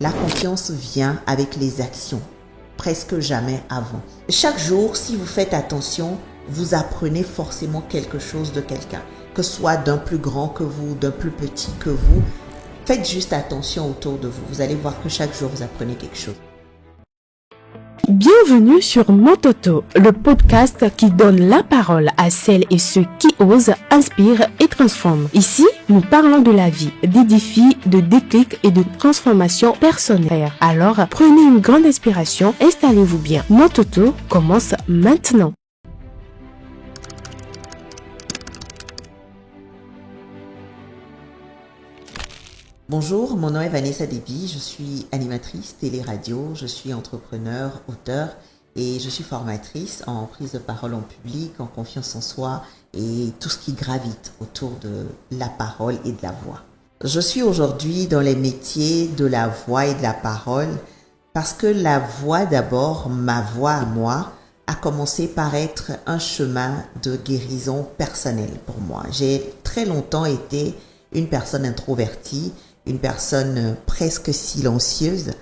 La confiance vient avec les actions, presque jamais avant. Chaque jour, si vous faites attention, vous apprenez forcément quelque chose de quelqu'un, que ce soit d'un plus grand que vous, d'un plus petit que vous. Faites juste attention autour de vous. Vous allez voir que chaque jour, vous apprenez quelque chose. Bienvenue sur Mototo, le podcast qui donne la parole à celles et ceux qui osent, inspirent et transforment. Ici, nous parlons de la vie, des défis, de déclics et de transformations personnelles. Alors, prenez une grande inspiration, installez-vous bien. Mototo commence maintenant. Bonjour, mon nom est Vanessa Déby, je suis animatrice télé-radio, je suis entrepreneur, auteur et je suis formatrice en prise de parole en public, en confiance en soi et tout ce qui gravite autour de la parole et de la voix. Je suis aujourd'hui dans les métiers de la voix et de la parole parce que la voix d'abord, ma voix à moi, a commencé par être un chemin de guérison personnelle pour moi. J'ai très longtemps été une personne introvertie, une personne presque silencieuse.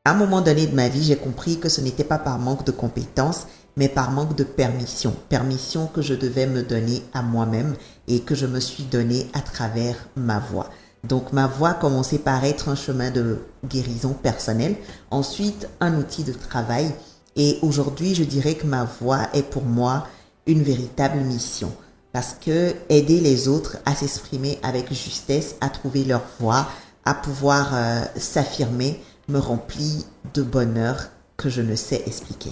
À un moment donné de ma vie, j'ai compris que ce n'était pas par manque de compétences, mais par manque de permission. Permission que je devais me donner à moi-même et que je me suis donnée à travers ma voix. Donc ma voix a commencé par être un chemin de guérison personnelle, ensuite un outil de travail. Et aujourd'hui, je dirais que ma voix est pour moi une véritable mission. Parce que aider les autres à s'exprimer avec justesse, à trouver leur voix, à pouvoir s'affirmer, me remplit de bonheur que je ne sais expliquer.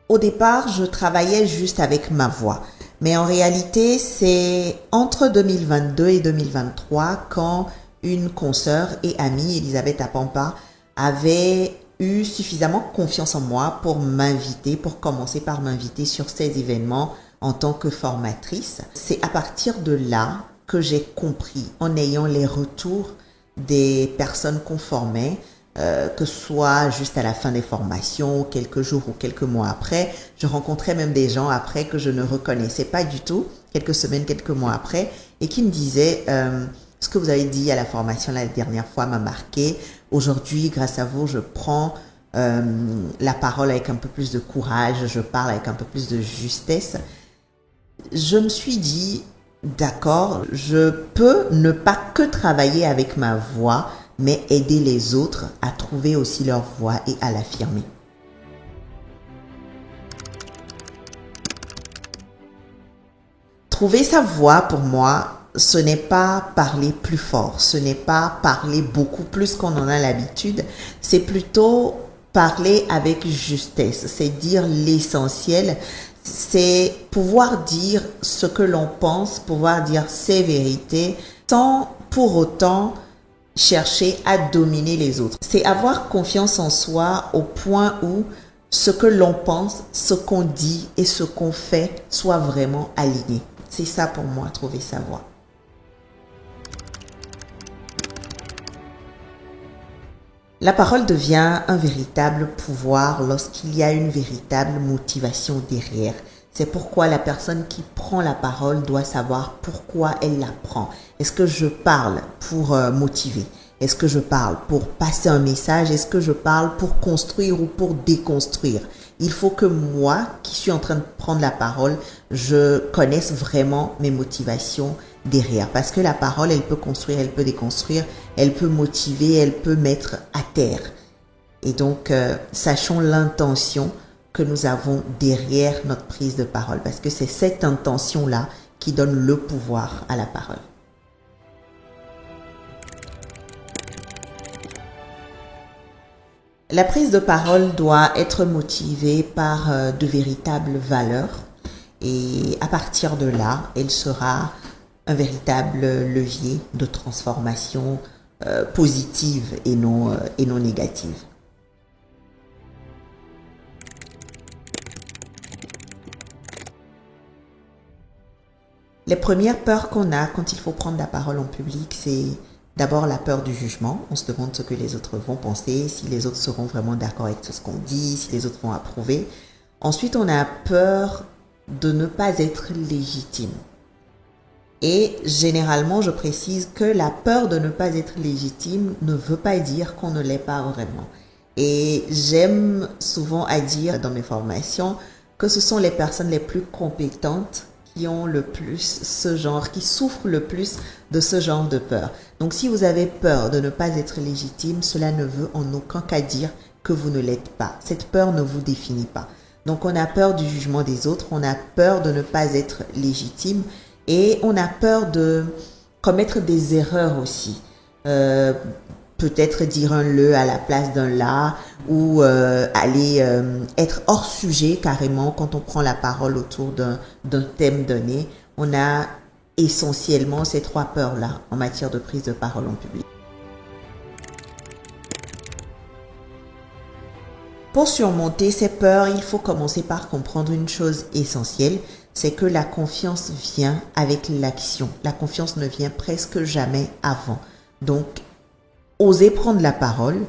Au départ, je travaillais juste avec ma voix. Mais en réalité, c'est entre 2022 et 2023 quand une consoeur et amie, Elisabeth Apampa, avait eu suffisamment confiance en moi pour m'inviter, pour commencer par m'inviter sur ces événements en tant que formatrice. C'est à partir de là que j'ai compris, en ayant les retours des personnes qu'on formait, que ce soit juste à la fin des formations, quelques jours ou quelques mois après. Je rencontrais même des gens après que je ne reconnaissais pas du tout, quelques semaines, quelques mois après, et qui me disaient ce que vous avez dit à la formation la dernière fois m'a marqué. Aujourd'hui, grâce à vous, je prends la parole avec un peu plus de courage, je parle avec un peu plus de justesse. Je me suis dit, d'accord, je peux ne pas que travailler avec ma voix, mais aider les autres à trouver aussi leur voix et à l'affirmer. Trouver sa voix, pour moi, ce n'est pas parler plus fort, ce n'est pas parler beaucoup plus qu'on en a l'habitude, c'est plutôt parler avec justesse, c'est dire l'essentiel, c'est pouvoir dire ce que l'on pense, pouvoir dire ses vérités sans pour autant chercher à dominer les autres. C'est avoir confiance en soi au point où ce que l'on pense, ce qu'on dit et ce qu'on fait soit vraiment aligné. C'est ça pour moi, trouver sa voie. La parole devient un véritable pouvoir lorsqu'il y a une véritable motivation derrière. C'est pourquoi la personne qui prend la parole doit savoir pourquoi elle la prend. Est-ce que je parle pour motiver? Est-ce que je parle pour passer un message? Est-ce que je parle pour construire ou pour déconstruire? Il faut que moi, qui suis en train de prendre la parole, je connaisse vraiment mes motivations derrière. Parce que la parole, elle peut construire, elle peut déconstruire, elle peut motiver, elle peut mettre à terre. Et donc, sachons l'intention que nous avons derrière notre prise de parole. Parce que c'est cette intention-là qui donne le pouvoir à la parole. La prise de parole doit être motivée par de véritables valeurs et à partir de là, elle sera un véritable levier de transformation positive et non négative. Les premières peurs qu'on a quand il faut prendre la parole en public, c'est d'abord la peur du jugement. On se demande ce que les autres vont penser, si les autres seront vraiment d'accord avec tout ce qu'on dit, si les autres vont approuver. Ensuite, on a peur de ne pas être légitime. Et généralement, je précise que la peur de ne pas être légitime ne veut pas dire qu'on ne l'est pas vraiment. Et j'aime souvent à dire dans mes formations que ce sont les personnes les plus compétentes qui ont le plus ce genre, qui souffrent le plus de ce genre de peur. Donc si vous avez peur de ne pas être légitime, cela ne veut en aucun cas dire que vous ne l'êtes pas. Cette peur ne vous définit pas. Donc on a peur du jugement des autres, on a peur de ne pas être légitime et on a peur de commettre des erreurs aussi. Peut-être dire un le à la place d'un la ou aller être hors sujet carrément quand on prend la parole autour d'un thème donné. On a essentiellement ces trois peurs-là en matière de prise de parole en public. Pour surmonter ces peurs, il faut commencer par comprendre une chose essentielle, c'est que la confiance vient avec l'action. La confiance ne vient presque jamais avant. Donc, osez prendre la parole,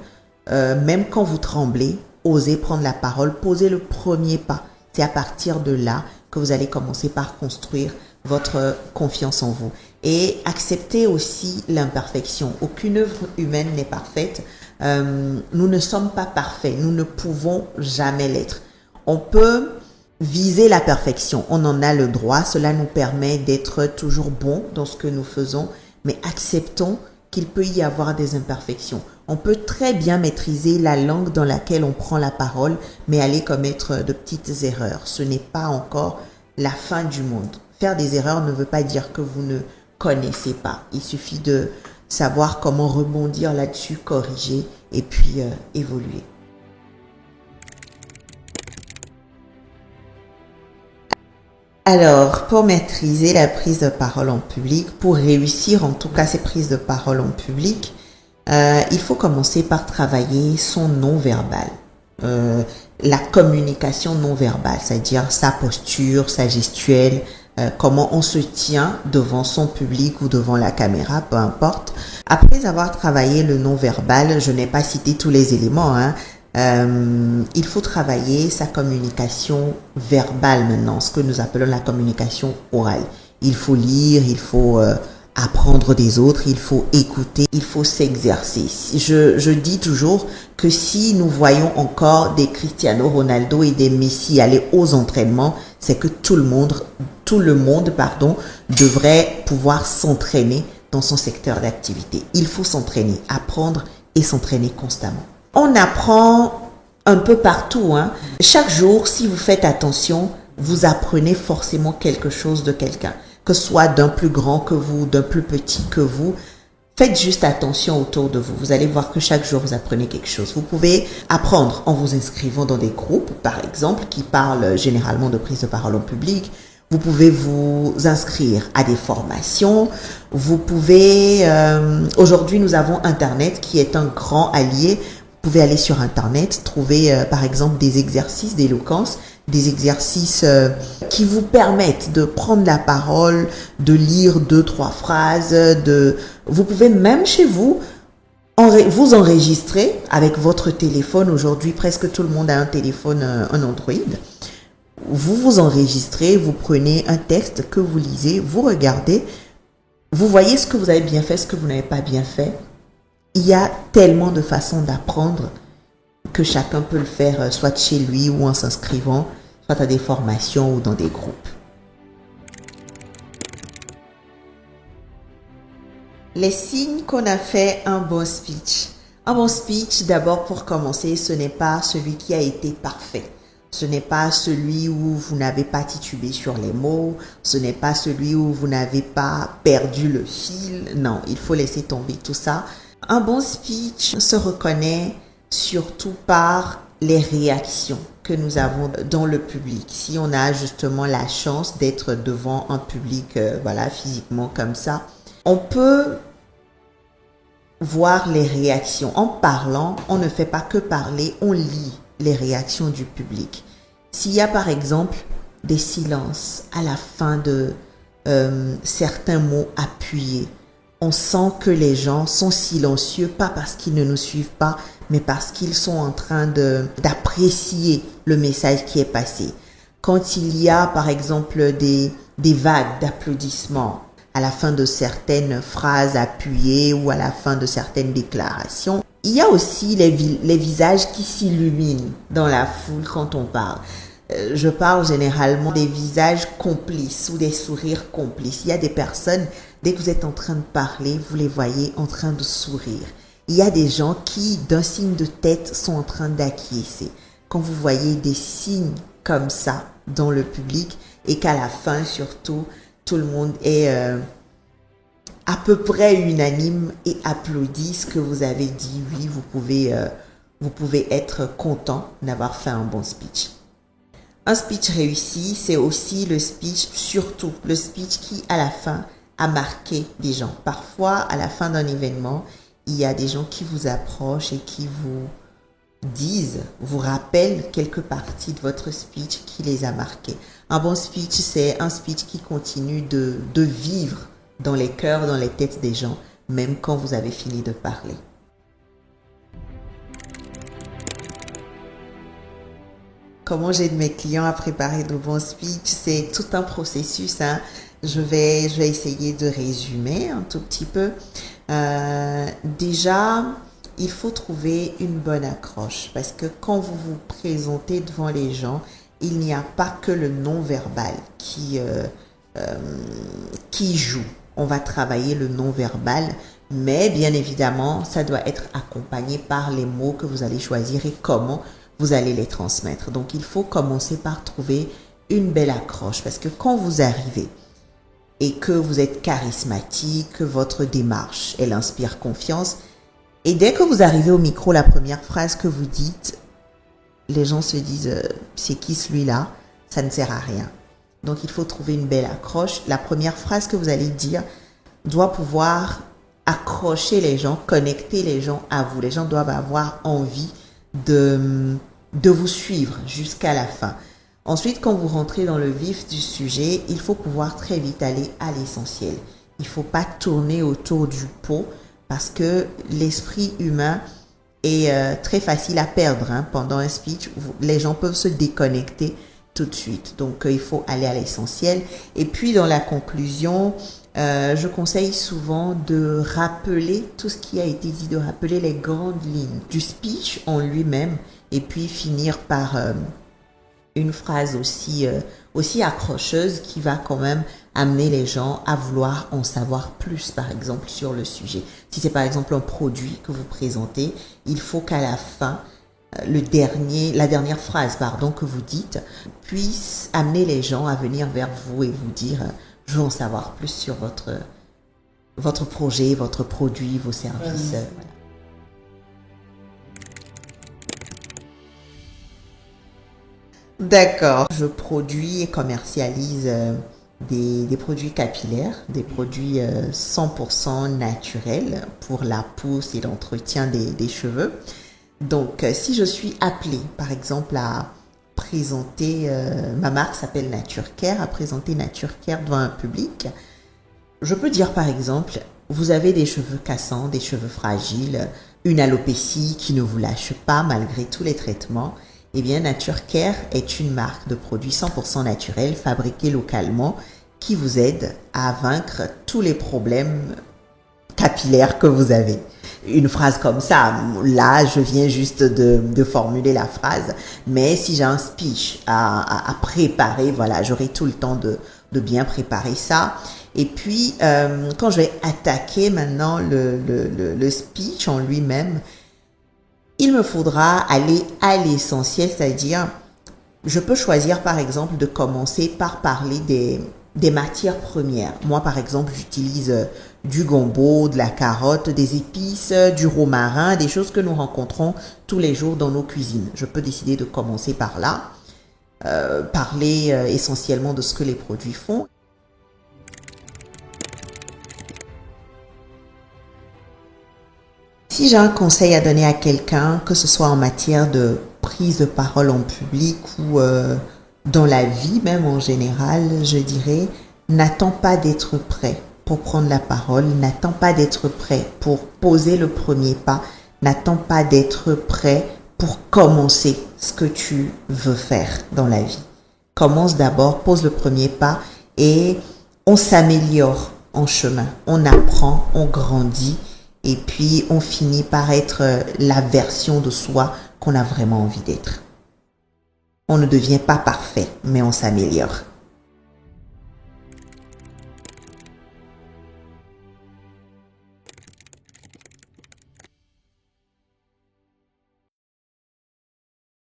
même quand vous tremblez, osez prendre la parole, posez le premier pas. C'est à partir de là que vous allez commencer par construire votre confiance en vous. Et acceptez aussi l'imperfection. Aucune œuvre humaine n'est parfaite. Nous ne sommes pas parfaits. Nous ne pouvons jamais l'être. On peut viser la perfection. On en a le droit. Cela nous permet d'être toujours bons dans ce que nous faisons. Mais acceptons qu'il peut y avoir des imperfections. On peut très bien maîtriser la langue dans laquelle on prend la parole, mais aller commettre de petites erreurs. Ce n'est pas encore la fin du monde. Faire des erreurs ne veut pas dire que vous ne connaissez pas. Il suffit de savoir comment rebondir là-dessus, corriger et puis évoluer. Alors, pour maîtriser la prise de parole en public, pour réussir en tout cas ces prises de parole en public, il faut commencer par travailler son non-verbal. La communication non-verbale, c'est-à-dire sa posture, sa gestuelle, comment on se tient devant son public ou devant la caméra, peu importe. Après avoir travaillé le non-verbal, je n'ai pas cité tous les éléments, il faut travailler sa communication verbale maintenant, ce que nous appelons la communication orale. Il faut lire, il faut apprendre des autres, il faut écouter, il faut s'exercer. Je dis toujours que si nous voyons encore des Cristiano Ronaldo et des Messi aller aux entraînements, c'est que tout le monde devrait pouvoir s'entraîner dans son secteur d'activité. Il faut s'entraîner, apprendre et s'entraîner constamment. On apprend un peu partout. Chaque jour, si vous faites attention, vous apprenez forcément quelque chose de quelqu'un. Que ce soit d'un plus grand que vous, d'un plus petit que vous. Faites juste attention autour de vous. Vous allez voir que chaque jour, vous apprenez quelque chose. Vous pouvez apprendre en vous inscrivant dans des groupes, par exemple, qui parlent généralement de prise de parole en public. Vous pouvez vous inscrire à des formations. Vous pouvez... aujourd'hui, nous avons Internet qui est un grand allié. Vous pouvez aller sur Internet, trouver par exemple des exercices d'éloquence, des exercices qui vous permettent de prendre la parole, de lire 2-3 phrases. Vous pouvez même chez vous vous enregistrer avec votre téléphone. Aujourd'hui, presque tout le monde a un téléphone, un Android. Vous vous enregistrez, vous prenez un texte que vous lisez, vous regardez, vous voyez ce que vous avez bien fait, ce que vous n'avez pas bien fait. Il y a tellement de façons d'apprendre que chacun peut le faire soit chez lui ou en s'inscrivant, soit à des formations ou dans des groupes. Les signes qu'on a fait un bon speech. Un bon speech, d'abord pour commencer, ce n'est pas celui qui a été parfait. Ce n'est pas celui où vous n'avez pas titubé sur les mots. Ce n'est pas celui où vous n'avez pas perdu le fil. Non, il faut laisser tomber tout ça. Un bon speech se reconnaît surtout par les réactions que nous avons dans le public. Si on a justement la chance d'être devant un public, physiquement comme ça, on peut voir les réactions. En parlant, on ne fait pas que parler, on lit les réactions du public. S'il y a par exemple des silences à la fin de certains mots appuyés, on sent que les gens sont silencieux, pas parce qu'ils ne nous suivent pas, mais parce qu'ils sont en train d'apprécier le message qui est passé. Quand il y a, par exemple, des vagues d'applaudissements, à la fin de certaines phrases appuyées ou à la fin de certaines déclarations. Il y a aussi les visages qui s'illuminent dans la foule quand on parle. Je parle généralement des visages complices ou des sourires complices. Il y a des personnes, dès que vous êtes en train de parler, vous les voyez en train de sourire. Il y a des gens qui, d'un signe de tête, sont en train d'acquiescer. Quand vous voyez des signes comme ça dans le public et qu'à la fin, surtout, tout le monde est à peu près unanime et applaudit ce que vous avez dit, oui, vous pouvez être content d'avoir fait un bon speech. Un speech réussi, c'est aussi le speech, surtout le speech qui, à la fin, a marqué des gens. Parfois, à la fin d'un événement, il y a des gens qui vous approchent et qui vous disent, vous rappellent quelques parties de votre speech qui les a marqués. Un bon speech, c'est un speech qui continue de vivre dans les cœurs, dans les têtes des gens, même quand vous avez fini de parler. Comment j'aide mes clients à préparer de bons speeches? C'est tout un processus. Je vais essayer de résumer un tout petit peu. Déjà, il faut trouver une bonne accroche parce que quand vous vous présentez devant les gens, il n'y a pas que le non-verbal qui joue. On va travailler le non-verbal, mais bien évidemment, ça doit être accompagné par les mots que vous allez choisir et comment vous allez les transmettre. Donc, il faut commencer par trouver une belle accroche parce que quand vous arrivez et que vous êtes charismatique, que votre démarche, elle inspire confiance, et dès que vous arrivez au micro, la première phrase que vous dites, les gens se disent « c'est qui celui-là ?» Ça ne sert à rien. Donc, il faut trouver une belle accroche. La première phrase que vous allez dire doit pouvoir accrocher les gens, connecter les gens à vous. Les gens doivent avoir envie de vous suivre jusqu'à la fin. Ensuite, quand vous rentrez dans le vif du sujet, il faut pouvoir très vite aller à l'essentiel. Il ne faut pas tourner autour du pot parce que l'esprit humain est très facile à perdre. Pendant un speech, les gens peuvent se déconnecter tout de suite. Donc, il faut aller à l'essentiel. Et puis, dans la conclusion, je conseille souvent de rappeler tout ce qui a été dit, de rappeler les grandes lignes du speech en lui-même et puis finir par une phrase aussi accrocheuse qui va quand même amener les gens à vouloir en savoir plus, par exemple, sur le sujet. Si c'est par exemple un produit que vous présentez, il faut qu'à la fin, la dernière phrase, que vous dites, puisse amener les gens à venir vers vous et vous dire je veux en savoir plus sur votre projet, votre produit, vos services. Voilà. D'accord. Je produis et commercialise des produits capillaires, des produits 100% naturels pour la pousse et l'entretien des cheveux. Donc, si je suis appelée, par exemple, à présenter, ma marque s'appelle Nature Care, à présenter Nature Care devant un public, je peux dire par exemple, vous avez des cheveux cassants, des cheveux fragiles, une alopécie qui ne vous lâche pas malgré tous les traitements. Eh bien, Nature Care est une marque de produits 100% naturels fabriqués localement qui vous aide à vaincre tous les problèmes capillaires que vous avez. Une phrase comme ça, là, je viens juste de formuler la phrase, mais si j'ai un speech à préparer, voilà, j'aurai tout le temps de bien préparer ça. Et puis, quand je vais attaquer maintenant le speech en lui-même, il me faudra aller à l'essentiel, c'est-à-dire, je peux choisir par exemple de commencer par parler des matières premières. Moi, par exemple, j'utilise du gombo, de la carotte, des épices, du romarin, des choses que nous rencontrons tous les jours dans nos cuisines. Je peux décider de commencer par là, parler essentiellement de ce que les produits font. Si j'ai un conseil à donner à quelqu'un, que ce soit en matière de prise de parole en public ou dans la vie même en général, je dirais, n'attends pas d'être prêt pour prendre la parole, n'attends pas d'être prêt pour poser le premier pas, n'attends pas d'être prêt pour commencer ce que tu veux faire dans la vie. Commence d'abord, pose le premier pas et on s'améliore en chemin. On apprend, on grandit et puis on finit par être la version de soi qu'on a vraiment envie d'être. On ne devient pas parfait, mais on s'améliore.